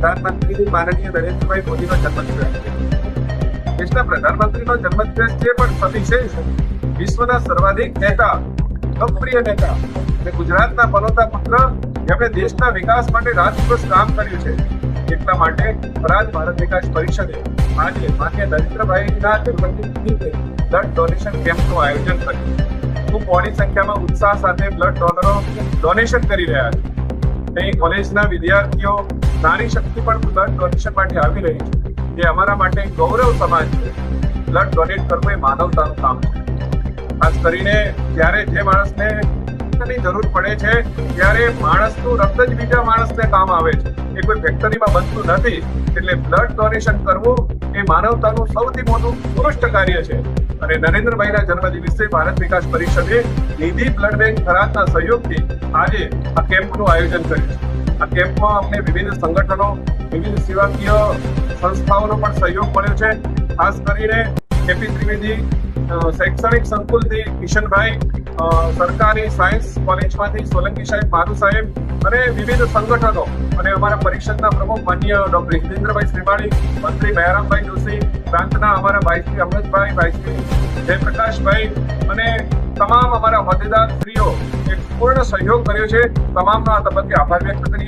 પ્રધાનમંત્રી માનનીય નરેન્દ્રભાઈ મોદીનો જન્મદિવસ છે. દેશના પ્રધાનમંત્રીનો જન્મદિવસ છે, પણ સવિશેષ વિશ્વના સર્વાધિક નેતા, લોકપ્રિય નેતા અને ગુજરાતના પનોતા પુત્ર જેમણે દેશના વિકાસ માટે રાત દિવસ કામ કર્યું છે. એટલા માટે થરાદ ભારત વિકાસ પરિષદે આજે માન્ય નરેન્દ્રભાઈના જન્મદિવસ નિમિત્તે બ્લડ ડોનેશન કેમ્પનું આયોજન કર્યું. ખૂબ મોટી સંખ્યામાં ઉત્સાહ સાથે બ્લડ ડોનરો ડોનેશન કરી રહ્યા છે. અહીં કોલેજના વિદ્યાર્થીઓ, નારી શક્તિ પણ બ્લડ ડોનેશન માટે આવી રહી છે, જે અમારા માટે ગૌરવ સમાન છે. બ્લડ ડોનેટ કરવું એ માનવતાનું કામ છે. ખાસ કરીને જ્યારે જે માણસને રક્તની જરૂર પડે છે, ત્યારે માણસનું રક્ત જ બીજા માણસને કામ આવે છે. એ કોઈ ફેક્ટરીમાં બનતું નથી. એટલે બ્લડ ડોનેશન કરવું એ માનવતાનું સૌથી મોટું ઉત્કૃષ્ટ કાર્ય છે. અને નરેન્દ્રભાઈના જન્મદિવસે ભારત વિકાસ પરિષદે નિધિ બ્લડ બેંક થરાદના સહયોગથી આજે આ કેમ્પનું આયોજન કર્યું છે. આ કેમ્પમાં અમને વિવિધ સંગઠનો, વિવિધ સેવાકીય સંસ્થાઓનો પણ સહયોગ મળ્યો છે. ખાસ કરીને કેપી ત્રિવેદી શૈક્ષણિક સંકુલથી કિશનભાઈ, સરકારી સાયન્સ કોલેજમાંથી સોલંકી સાહેબ, મારુ સાહેબ અને વિવિધ સંગઠનો અને અમારા પરિષદના પ્રમુખ માન્ય ડોક્ટર હિતેન્દ્રભાઈ શ્રીમાળી, મંત્રી મયારામભાઈ જોશી, પ્રાંતના અમારા ભાઈશ્રી અમૃતભાઈ, ભાઈશ્રી જયપ્રકાશભાઈ અને તમામ અમારા હોદ્દેદાર શ્રીઓ એક પૂર્ણ સહયોગ કર્યો છે. તમામનો આ તબક્કે આભાર વ્યક્ત કરીએ.